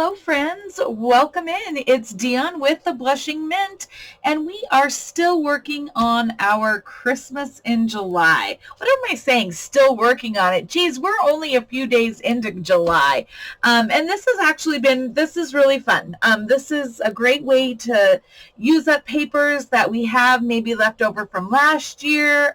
Hello, friends. Welcome in. It's Dion with the Blushing Mint, and we are still working on our Christmas in July. What am I saying? Still working on it. Geez, we're only a few days into July, and this is really fun. This is a great way to use up papers that we have maybe left over from last year.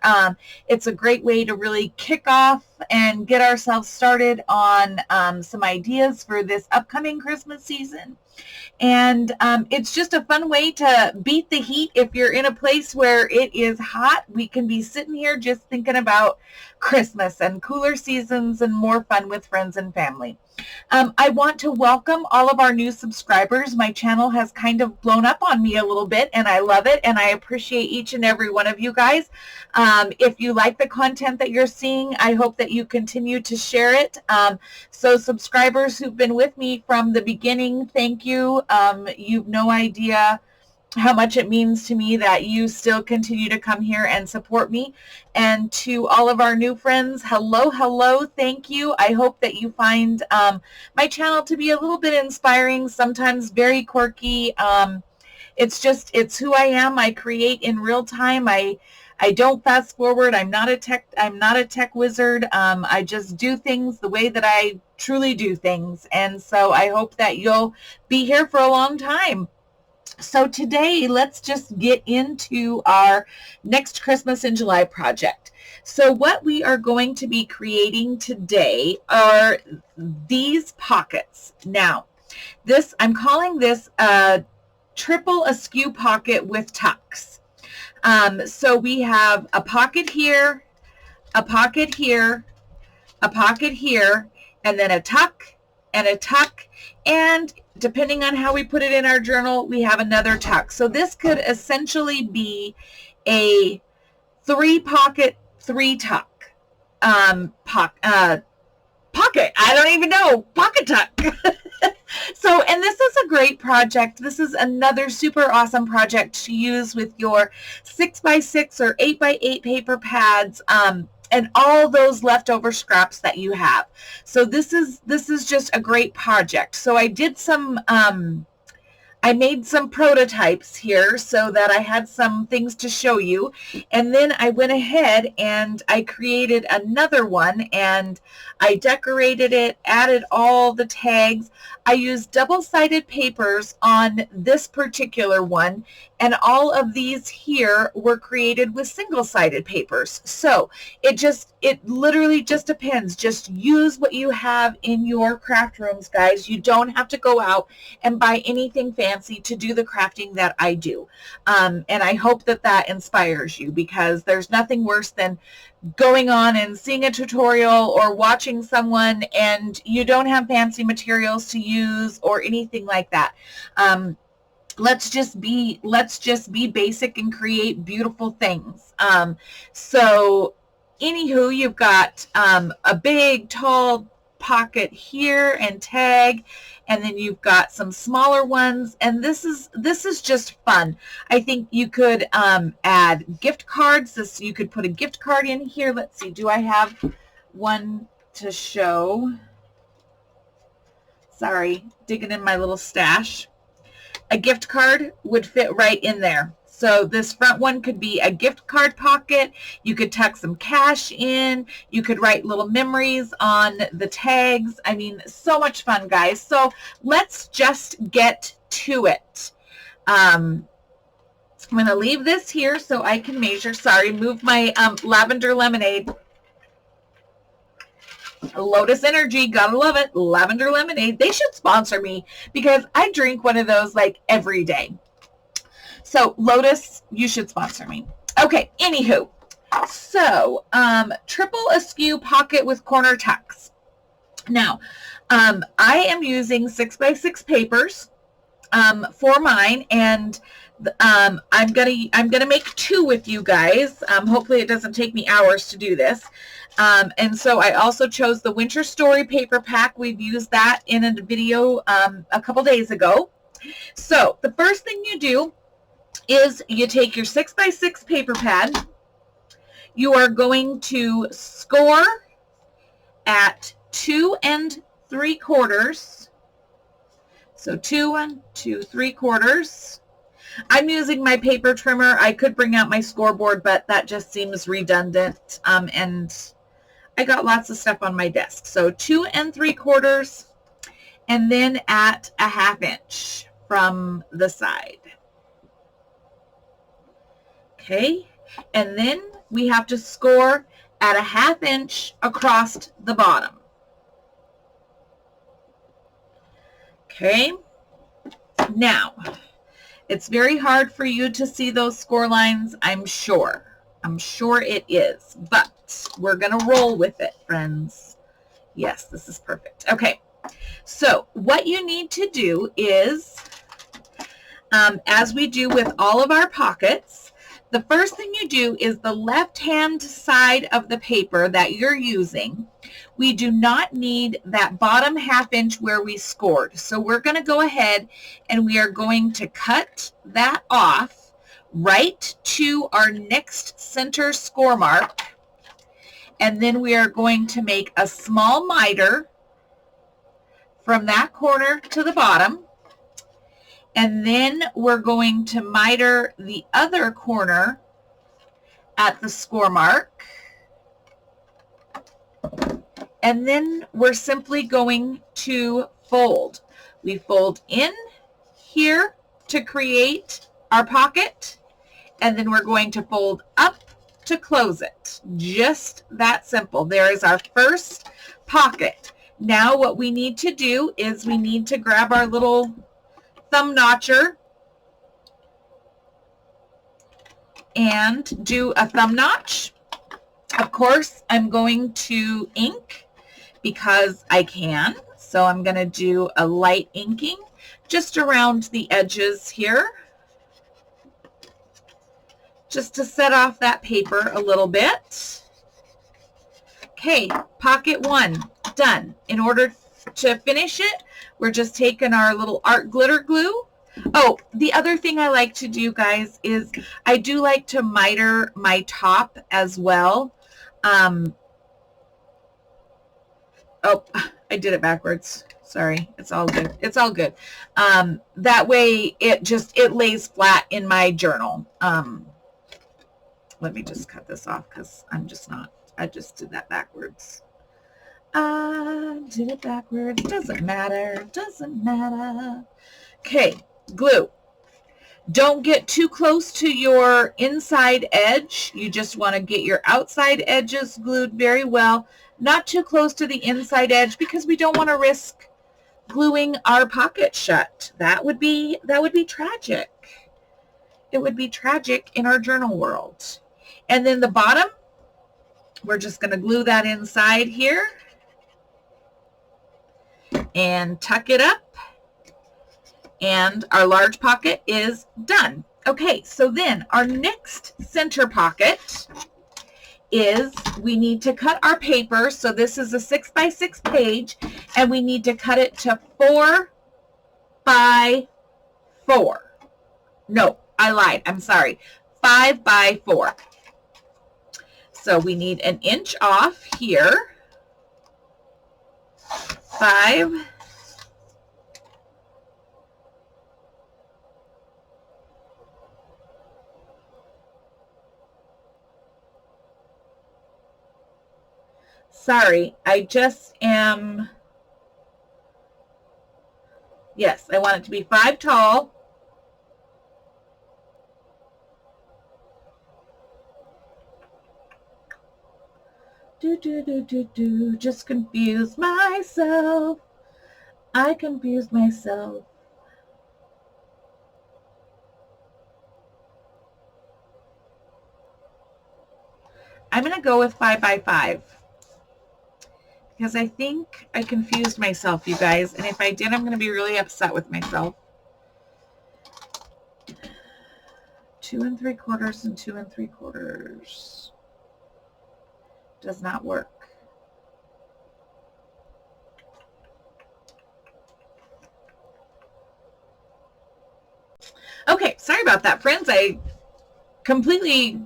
It's a great way to really kick off and get ourselves started on some ideas for this upcoming Christmas season. And it's just a fun way to beat the heat. If you're in a place where it is hot, we can be sitting here just thinking about Christmas and cooler seasons and more fun with friends and family. I want to welcome all of our new subscribers. My channel has kind of blown up on me a little bit, and I love it, and I appreciate each and every one of you guys. If you like the content that you're seeing, I hope that you continue to share it. So subscribers who've been with me from the beginning, thank you. You've no idea how much it means to me that you still continue to come here and support me. And to all of our new friends, hello, thank you. I hope that you find my channel to be a little bit inspiring, sometimes very quirky. It's who I am. I create in real time. I don't fast forward. I'm not a tech wizard. I just do things the way that I truly do things. And so I hope that you'll be here for a long time. So today, let's just get into our next Christmas in July project. So what we are going to be creating today are these pockets. Now, I'm calling this a triple askew pocket with tucks. So we have a pocket here, a pocket here, a pocket here, and then a tuck, and depending on how we put it in our journal, we have another tuck. So this could essentially be a 3-pocket, 3-tuck pocket. I don't even know. Pocket tuck. So, and this is a great project. This is another super awesome project to use with your 6x6 or 8x8 paper pads. And all those leftover scraps that you have. So this is just a great project. So I did I made some prototypes here so that I had some things to show you. And then I went ahead and I created another one and I decorated it, added all the tags. I used double-sided papers on this particular one, and all of these here were created with single-sided papers. So it literally just depends. Just use what you have in your craft rooms, guys. You don't have to go out and buy anything fancy to do the crafting that I do. And I hope that that inspires you, because there's nothing worse than going on and seeing a tutorial or watching someone and you don't have fancy materials to use or anything like that. Let's just be basic and create beautiful things. So anywho, you've got a big tall pocket here and tag, and then you've got some smaller ones, and this is just fun. I think you could add gift cards. You could put a gift card in here. Let's see, do I have one to show? Sorry, digging in my little stash. A gift card would fit right in there. So this front one could be a gift card pocket. You could tuck some cash in. You could write little memories on the tags. I mean, so much fun, guys. So let's just get to it. I'm going to leave this here so I can measure. Sorry, move my lavender lemonade. Lotus Energy, gotta love it. Lavender lemonade. They should sponsor me because I drink one of those like every day. So Lotus, you should sponsor me. Okay, anywho. So, triple askew pocket with corner tucks. Now, I am using 6x6 papers for mine, and I'm gonna make 2 with you guys. Hopefully it doesn't take me hours to do this. And so I also chose the Winter Story paper pack. We've used that in a video a couple days ago. So the first thing you do is you take your 6x6 paper pad. You are going to score at 2 3/4 So 2 3/4. I'm using my paper trimmer. I could bring out my scoreboard, but that just seems redundant. And I got lots of stuff on my desk. So 2 3/4, and then at a 1/2 inch from the side. Okay, and then we have to score at a 1/2 inch across the bottom. Okay, now it's very hard for you to see those score lines, I'm sure. I'm sure it is, but we're going to roll with it, friends. Yes, this is perfect. Okay, so what you need to do is, as we do with all of our pockets, the first thing you do is the left-hand side of the paper that you're using. We do not need that bottom 1/2 inch where we scored. So we're going to go ahead and we are going to cut that off right to our next center score mark. And then we are going to make a small miter from that corner to the bottom. And then we're going to miter the other corner at the score mark. And then we're simply going to fold. We fold in here to create our pocket, and then we're going to fold up to close it. Just that simple. There is our first pocket. Now what we need to do is we need to grab our little thumb notcher and do a thumb notch. Of course, I'm going to ink because I can. So I'm going to do a light inking just around the edges here, just to set off that paper a little bit. Okay, pocket 1 done. In order to finish it, we're just taking our little art glitter glue. Oh, the other thing I like to do, guys, is I do like to miter my top as well. Oh, I did it backwards. Sorry. It's all good. It's all good. That way it lays flat in my journal. Let me just cut this off because I just did that backwards. Did it backwards. Doesn't matter. Doesn't matter. Okay, glue. Don't get too close to your inside edge. You just want to get your outside edges glued very well. Not too close to the inside edge because we don't want to risk gluing our pocket shut. That would be tragic. It would be tragic in our journal world. And then the bottom, we're just going to glue that inside here and tuck it up. And our large pocket is done. Okay, so then our next center pocket is we need to cut our paper. So this is a 6x6 page, and we need to cut it to 4 by 4. No, I lied. I'm sorry. 5 by 4. So we need an inch off here. 5. Sorry, I just am, yes, I want it to be 5 tall. Just confused myself. I confused myself. I'm going to go with 5 by 5. Because I think I confused myself, you guys. And if I did, I'm going to be really upset with myself. 2 3/4 and 2 3/4. Does not work. Okay, sorry about that, friends. I completely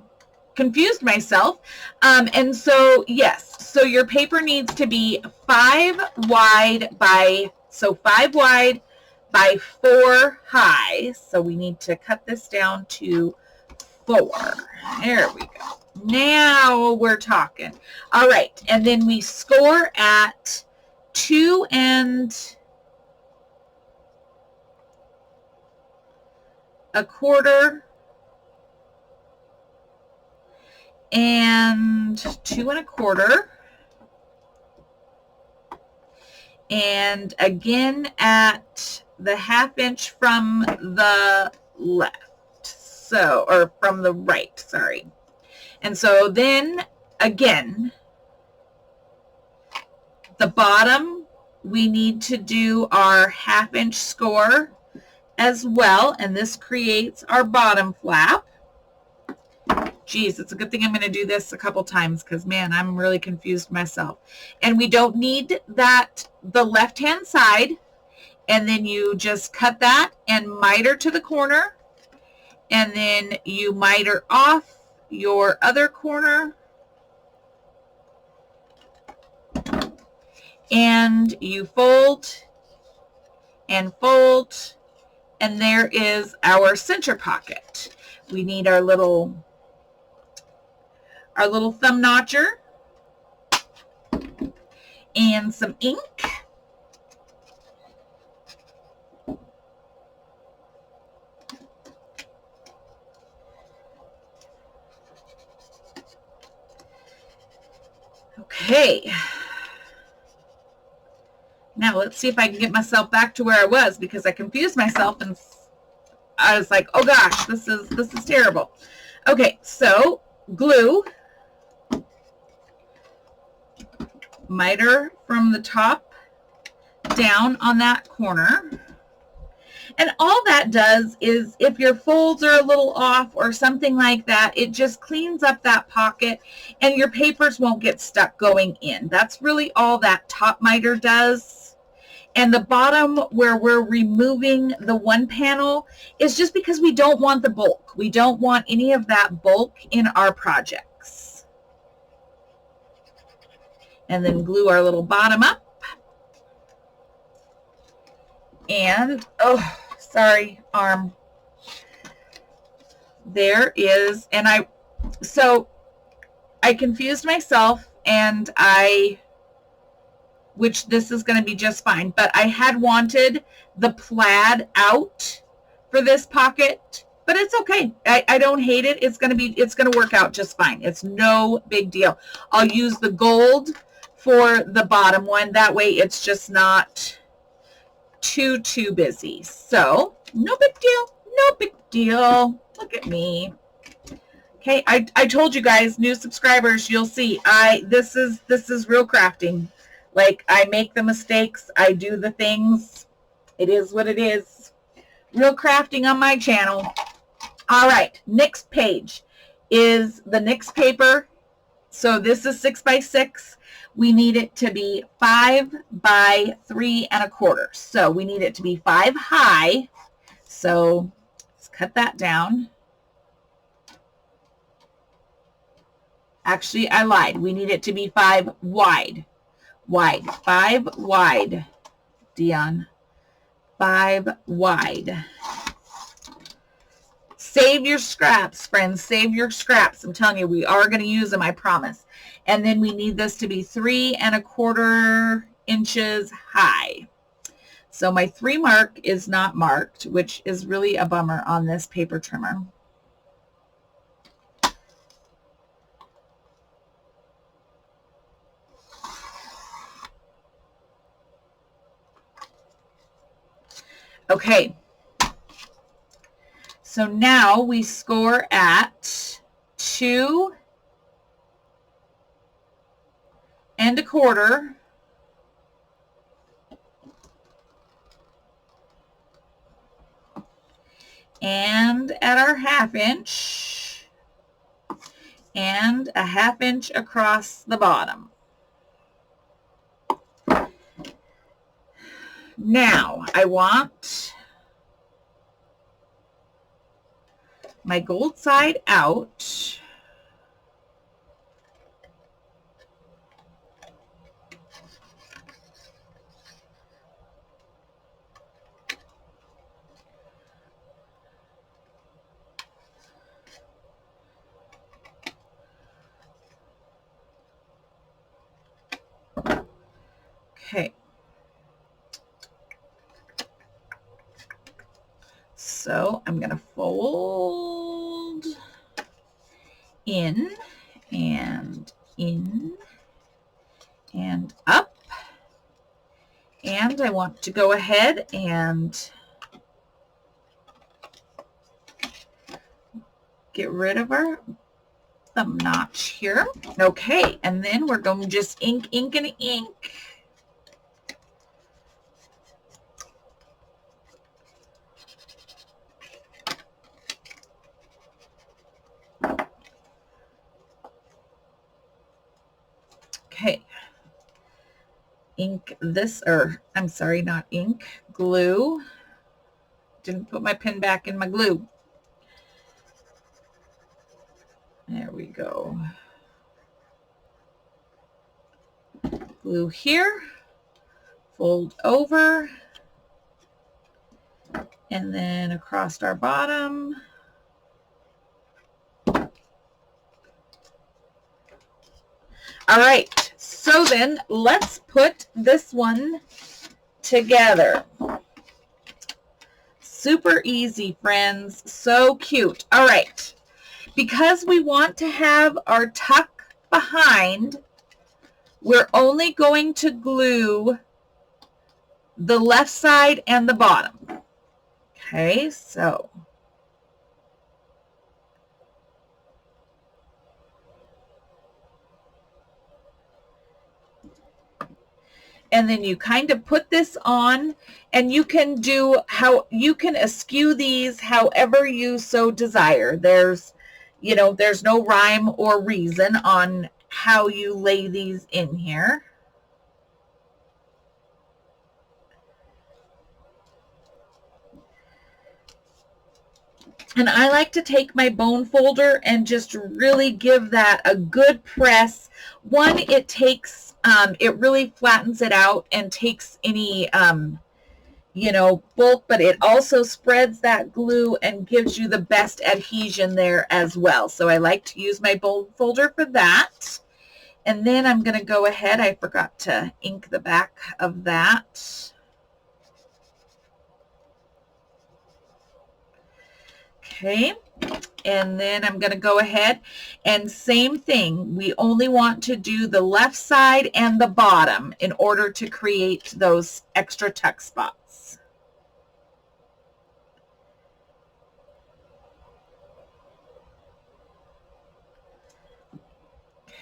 confused myself. And so, yes. So your paper needs to be 5 wide by by 4 high. So we need to cut this down to 4. There we go. Now we're talking. All right, and then we score at 2 1/4 and 2 1/4, and again at the 1/2 inch from the left, so, or from the right, sorry. And so then again, the bottom, we need to do our 1/2 inch score as well, and this creates our bottom flap. Geez, it's a good thing I'm going to do this a couple times because, man, I'm really confused myself. And we don't need that, the left-hand side, and then you just cut that and miter to the corner, and then you miter off your other corner, and you fold and fold, and there is our center pocket. We need our little thumb notcher and some ink. Okay. Now let's see if I can get myself back to where I was, because I confused myself and I was like, oh gosh, this is terrible. Okay, so glue, miter from the top down on that corner. And all that does is, if your folds are a little off or something like that, it just cleans up that pocket and your papers won't get stuck going in. That's really all that top miter does. And the bottom, where we're removing the one panel, is just because we don't want the bulk. We don't want any of that bulk in our projects. And then glue our little bottom up. And, oh, sorry, arm. There is, and so I confused myself, and which this is going to be just fine, but I had wanted the plaid out for this pocket, but it's okay. I don't hate it. It's going to work out just fine. It's no big deal. I'll use the gold for the bottom one. That way it's just not too busy. So no big deal. No big deal. Look at me. Okay, I told you guys, new subscribers, you'll see this is real crafting. Like, I make the mistakes, I do the things. It is what it is. Real crafting on my channel. All right, next page is the next paper. So this is 6 by 6. We need it to be 5 by 3 1/4. So we need it to be 5 high. So let's cut that down. Actually, I lied. We need it to be 5 wide. 5 wide, Dion. 5 wide. Save your scraps, friends. Save your scraps. I'm telling you, we are going to use them, I promise. And then we need this to be 3 1/4 inches high. So my 3 mark is not marked, which is really a bummer on this paper trimmer. Okay, so now we score at 2 1/4 and at our 1/2 inch and a 1/2 inch across the bottom. Now, I want my gold side out. Okay. So I'm going to fold in and up. And I want to go ahead and get rid of our thumb notch here. Okay, and then we're going to just ink, and ink. Okay. Ink this, or I'm sorry, not ink, glue. Didn't put my pen back in my glue. There we go. Glue here, fold over, and then across our bottom. All right, so then let's put this one together. Super easy, friends. So cute. All right, because we want to have our tuck behind, we're only going to glue the left side and the bottom. Okay, so and then you kind of put this on, and you can do how you can askew these however you so desire. There's, you know, there's no rhyme or reason on how you lay these in here. And I like to take my bone folder and just really give that a good press. One, it takes, it really flattens it out and takes any, you know, bulk, but it also spreads that glue and gives you the best adhesion there as well. So I like to use my bone folder for that. And then I'm going to go ahead, I forgot to ink the back of that. Okay, and then I'm going to go ahead and same thing. We only want to do the left side and the bottom in order to create those extra tuck spots.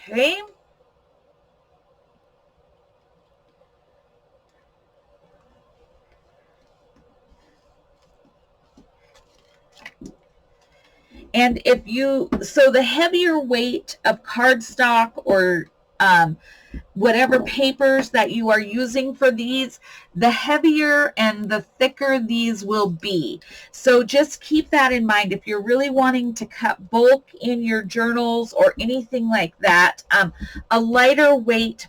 Okay. And if you, so the heavier weight of cardstock or whatever papers that you are using for these, the heavier and the thicker these will be. So just keep that in mind. If you're really wanting to cut bulk in your journals or anything like that, a lighter weight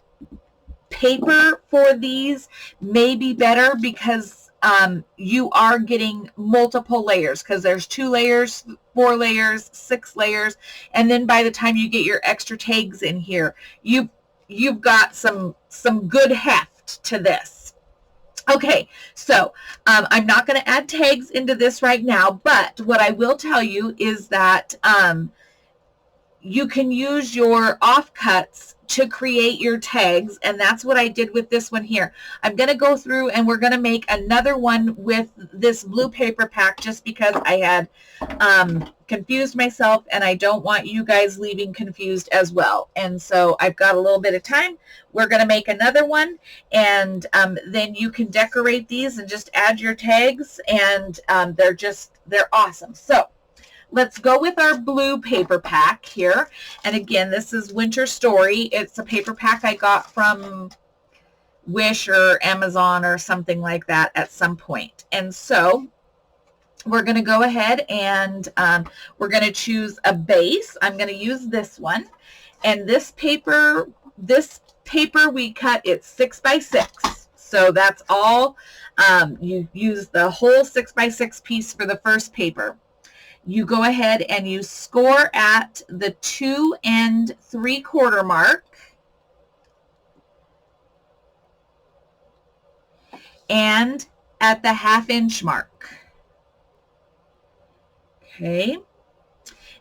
paper for these may be better because you are getting multiple layers, because there's 2 layers, 4 layers, 6 layers, and then by the time you get your extra tags in here, you've got some good heft to this. Okay, so I'm not going to add tags into this right now, but what I will tell you is that you can use your offcuts to create your tags, and that's what I did with this one here. I'm going to go through and we're going to make another one with this blue paper pack just because I had confused myself and I don't want you guys leaving confused as well. And so I've got a little bit of time. We're going to make another one, and then you can decorate these and just add your tags, and they're awesome. So let's go with our blue paper pack here. And again, this is Winter Story. It's a paper pack I got from Wish or Amazon or something like that at some point. And so we're going to go ahead and we're going to choose a base. I'm going to use this one. And this paper we cut, it's 6 by 6. So that's all. You use the whole 6 by 6 piece for the first paper. You go ahead and you score at the 2 and 3/4 mark. and at the 1/2 inch mark. Okay,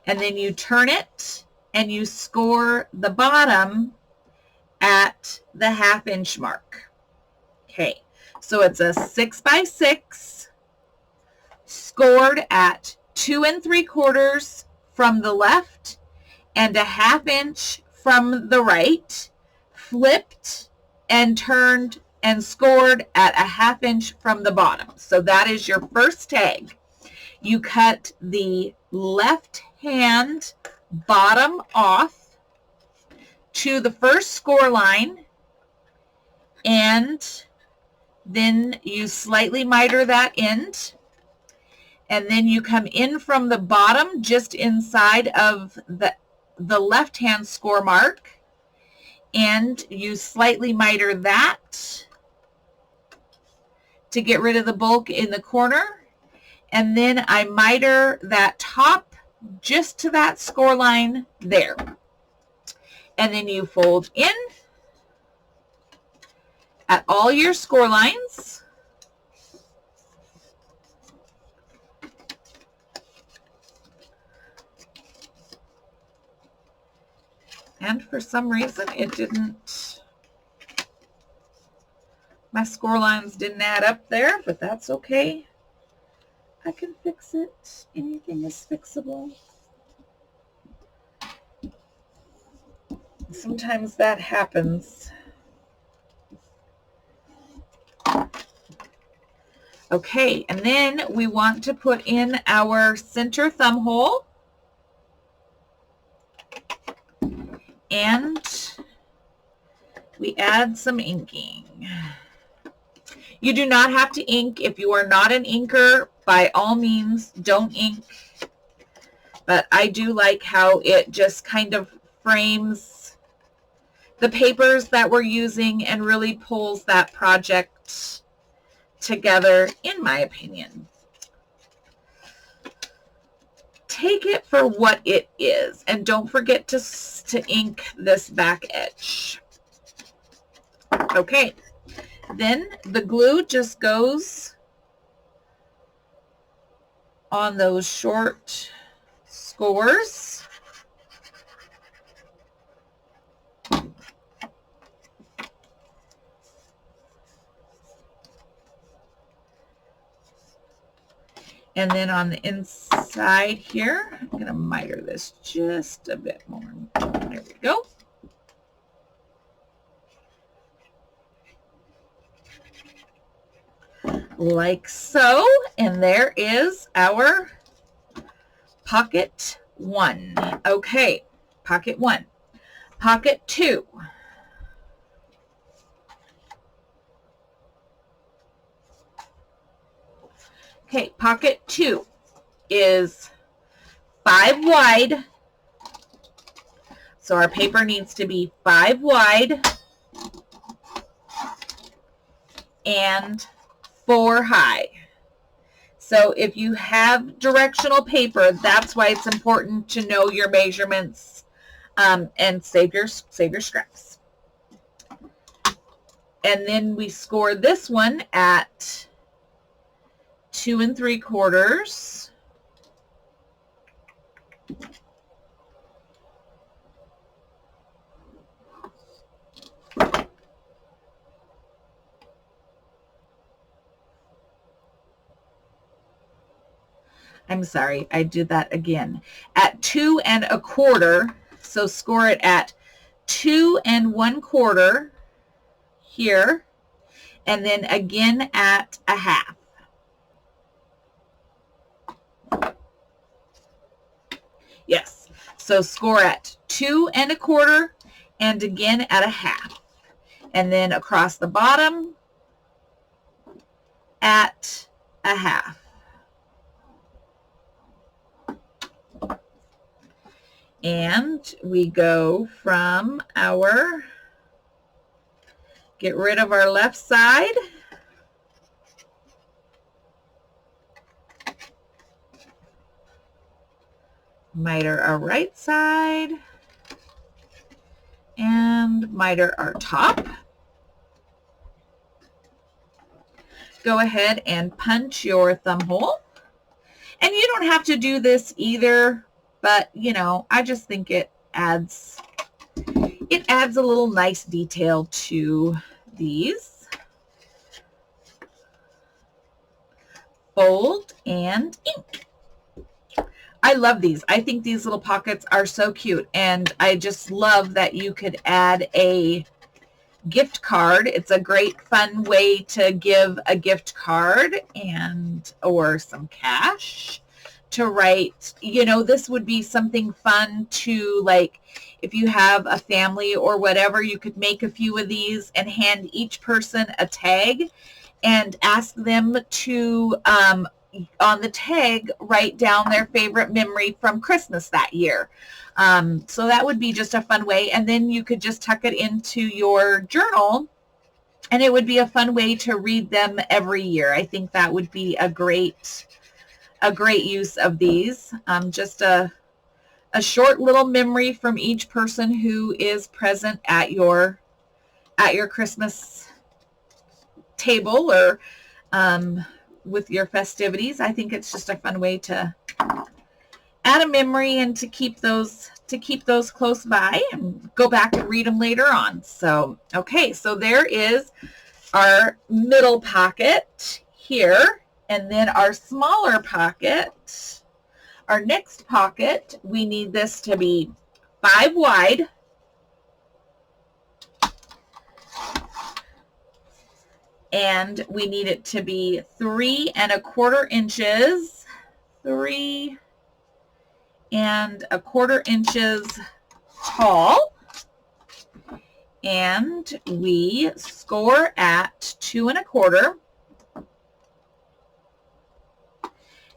and then you turn it and you score the bottom at the 1/2 inch mark. Okay, so it's a 6 by 6 scored at 2 3/4 from the left and a 1/2 inch from the right, flipped and turned and scored at a 1/2 inch from the bottom. So that is your first tag. You cut the left hand bottom off to the first score line, and then you slightly miter that end, and then you come in from the bottom just inside of the left hand score mark, and you slightly miter that to get rid of the bulk in the corner, and then I miter that top just to that score line there, and then you fold in at all your score lines. And for some reason it didn't, my score lines didn't add up there, but that's okay. I can fix it. Anything is fixable. Sometimes that happens. Okay, and then we want to put in our center thumb hole. And we add some inking. You do not have to ink. If you are not an inker, by all means, don't ink. But I do like how it just kind of frames the papers that we're using and really pulls that project together, in my opinion. Take it for what it is, and don't forget to ink this back edge. Okay, then the glue just goes on those short scores. And then on the inside here, I'm going to miter this just a bit more. There we go. Like so. And there is our pocket 1. Okay, pocket 1. Pocket 2. Okay, pocket 2 is 5 wide. So our paper needs to be 5 wide and 4 high. So if you have directional paper, that's why it's important to know your measurements and save your scraps. And then we score this one at 2 3/4. I'm sorry, I did that again. At 2 1/4, so score it at 2 1/4 here, and then again at 1/2. Yes, so score at 2 1/4 and again at 1/2. And then across the bottom at 1/2. And we go from our, get rid of our left side. Miter our right side. And miter our top. go ahead and punch your thumb hole. And you don't have to do this either, but you know, I just think it adds a little nice detail to these. Fold and ink. I love these. I think these little pockets are so cute, and I just love that you could add a gift card. It's a great fun way to give a gift card or some cash to write. You know, this would be something fun to, like, if you have a family or whatever, you could make a few of these and hand each person a tag and ask them to on the tag write down their favorite memory from Christmas that year. So that would be just a fun way. And then you could just tuck it into your journal, and it would be a fun way to read them every year. I think that would be a great use of these. Just a short little memory from each person who is present at your Christmas table or with your festivities. I think it's just a fun way to add a memory and to keep those close by and go back and read them later on. So, okay, so there is our middle pocket here, and then our smaller pocket, our next pocket, we need this to be 5 wide. And we need it to be 3 1/4 inches, 3 1/4 inches tall. And we score at 2 1/4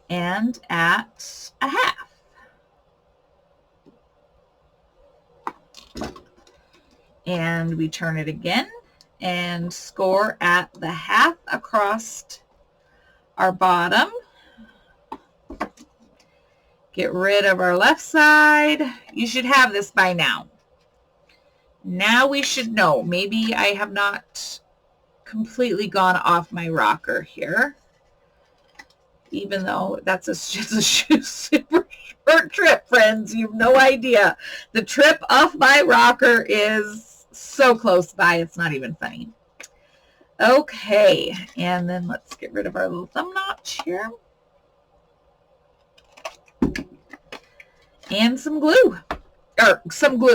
and at a half. And we turn it again and score at the half across our bottom. Get rid of our left side. You should have this by now. Now we should know. Maybe I have not completely gone off my rocker here, even though that's just a super short trip, friends. You have no idea. The trip off my rocker is so close by, it's not even funny. Okay, and then let's get rid of our little thumb notch here. And some glue.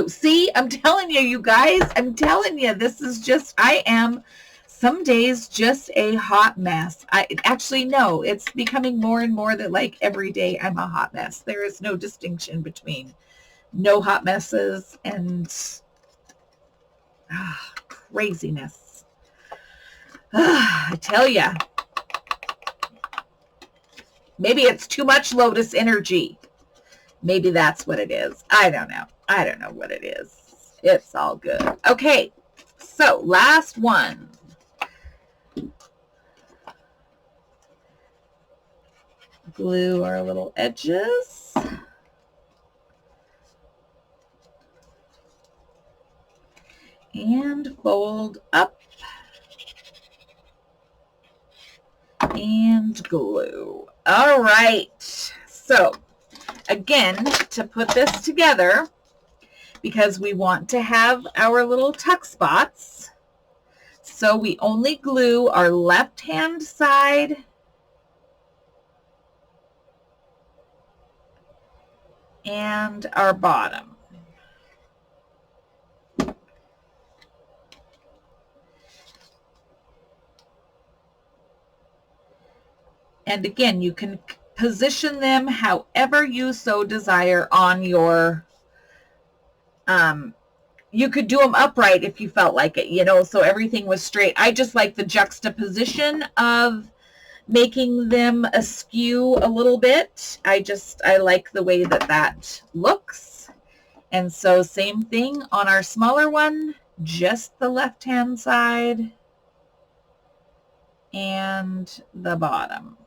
See, I'm telling you, you guys, I'm telling you, this is just, I am some days just a hot mess. Actually, no, it's becoming more and more that like every day I'm a hot mess. There is no distinction between no hot messes and craziness. I tell ya. Maybe it's too much Lotus energy. Maybe that's what it is. I don't know. I don't know what it is. It's all good. Okay, so last one. Glue our little edges. And fold up and glue. All right, so again, to put this together, because we want to have our little tuck spots, so we only glue our left hand side and our bottom. And again, you can position them however you so desire on your, you could do them upright if you felt like it, you know, so everything was straight. I just like the juxtaposition of making them askew a little bit. I like the way that looks. And so same thing on our smaller one, just the left-hand side and the bottom.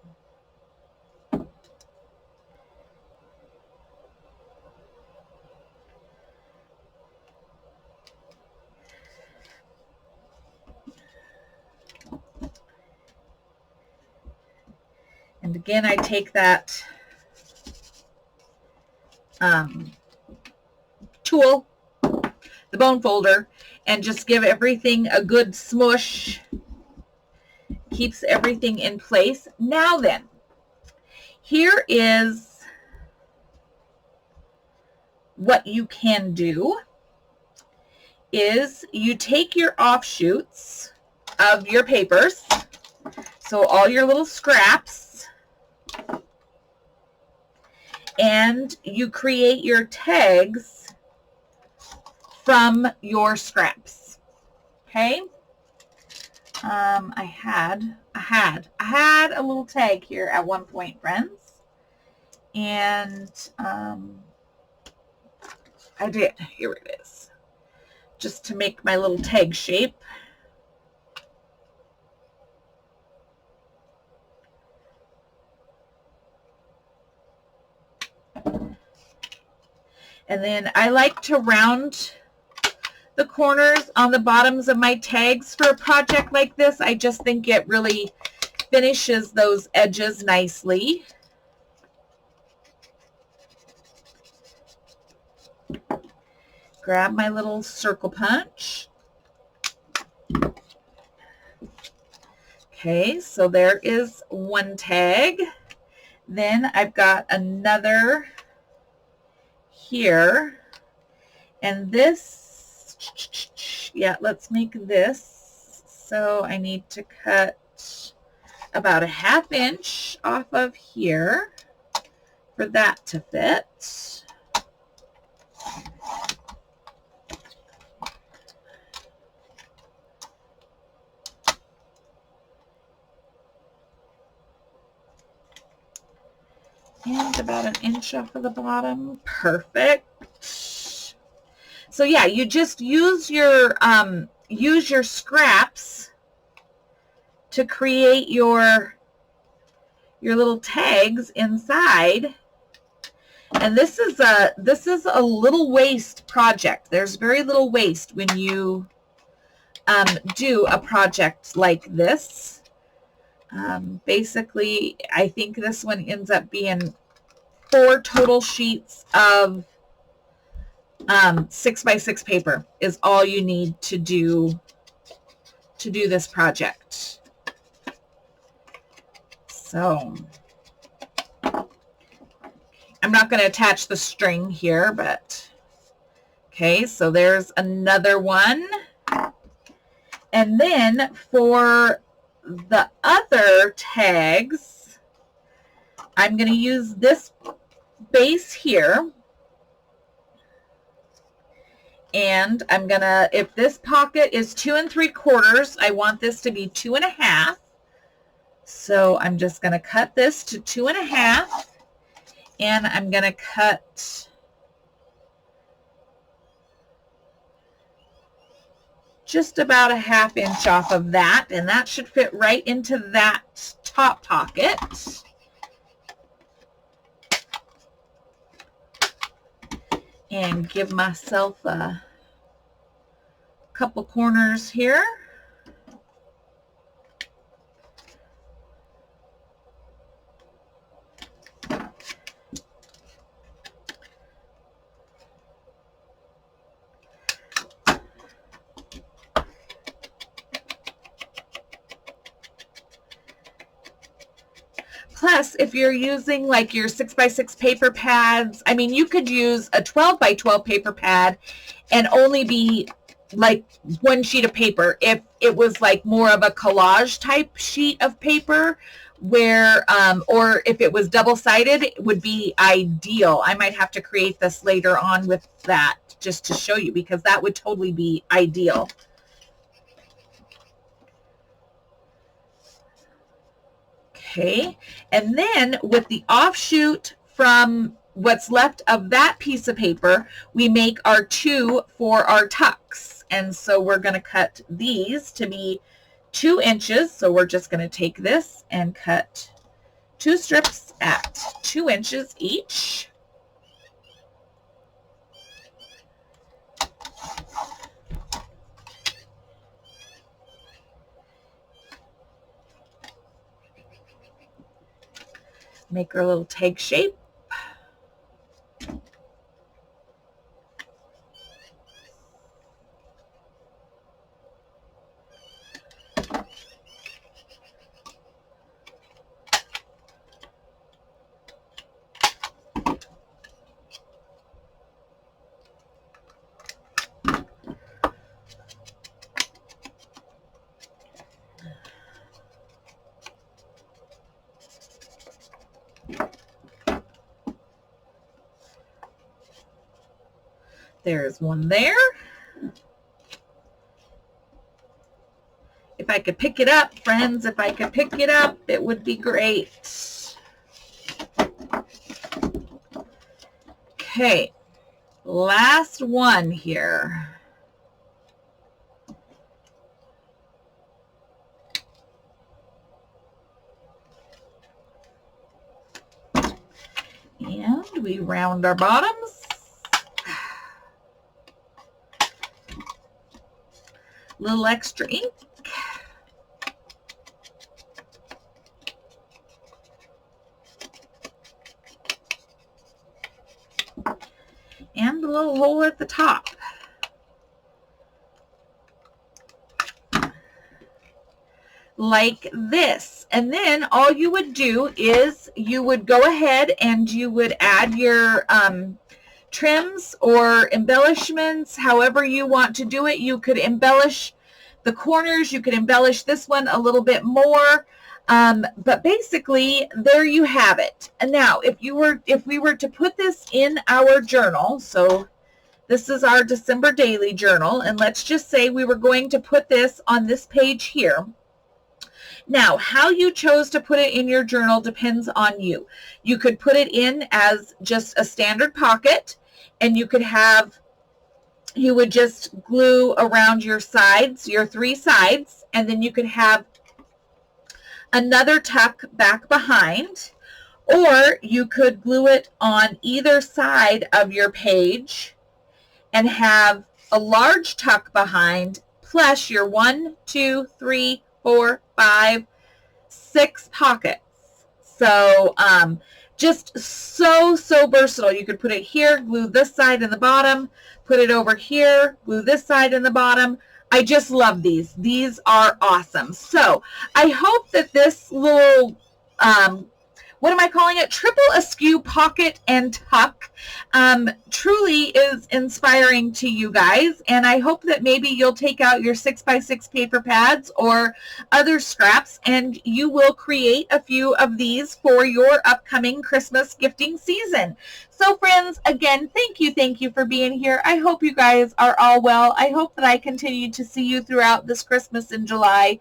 again, I take that tool, the bone folder, and just give everything a good smush. Keeps everything in place. Now then, here is what you can do is you take your offshoots of your papers, so all your little scraps, and you create your tags from your scraps. Okay? I had a little tag here at one point, friends, and I did. Here it is, just to make my little tag shape. And then I like to round the corners on the bottoms of my tags for a project like this. I just think it really finishes those edges nicely. Grab my little circle punch. Okay, so there is one tag. Then I've got another here. And this, yeah, let's make this. So I need to cut about a 1/2 inch off of here for that to fit. And about 1 inch off of the bottom. Perfect. So yeah, you just use your scraps to create your little tags inside. And this is a little waste project. There's very little waste when you do a project like this. Basically, I think this one ends up being 4 total sheets of 6x6 paper is all you need to do this project. So I'm not going to attach the string here, but okay, so there's another one. And then for the other tags, I'm going to use this base here. And I'm going to, if this pocket is 2 3/4, I want this to be 2 1/2. So I'm just going to cut this to 2 1/2. And I'm going to cut just about a 1/2 inch off of that, and that should fit right into that top pocket. And give myself a couple corners here. Plus, if you're using like your 6x6 paper pads, I mean, you could use a 12x12 paper pad and only be like 1 sheet of paper. If it was like more of a collage type sheet of paper, where, or if it was double-sided, it would be ideal. I might have to create this later on with that just to show you, because that would totally be ideal. Okay, and then with the offshoot from what's left of that piece of paper, we make our 2 for our tucks. And so we're going to cut these to be 2 inches. So we're just going to take this and cut 2 strips at 2 inches each. Make our little tag shape. There's one there. If I could pick it up, friends, if I could pick it up, it would be great. Okay, last one here. And we round our bottoms. Little extra ink. And a little hole at the top. Like this. And then all you would do is you would go ahead and you would add your trims or embellishments, however you want to do it. You could embellish the corners. You could embellish this one a little bit more. But basically, there you have it. And now, if we were to put this in our journal, so this is our December daily journal, and let's just say we were going to put this on this page here. Now, how you chose to put it in your journal depends on you. You could put it in as just a standard pocket, and you would just glue around your sides, your 3 sides, and then you could have another tuck back behind, or you could glue it on either side of your page and have a large tuck behind plus your 1, 2, 3, 4, 5, 6 pockets. So just so versatile. You could put it here, glue this side and the bottom, put it over here, glue this side and the bottom. I just love these. These are awesome. So I hope that this little, what am I calling it? Triple Askew Pocket and Tuck truly is inspiring to you guys. And I hope that maybe you'll take out your 6x6 paper pads or other scraps and you will create a few of these for your upcoming Christmas gifting season. So friends, again, thank you for being here. I hope you guys are all well. I hope that I continue to see you throughout this Christmas in July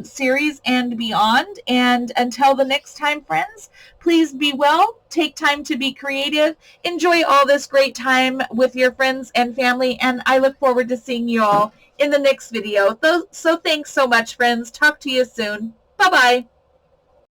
series and beyond. And until the next time, friends, please be well, take time to be creative, enjoy all this great time with your friends and family, and I look forward to seeing you all in the next video. So thanks so much, friends. Talk to you soon. Bye-bye.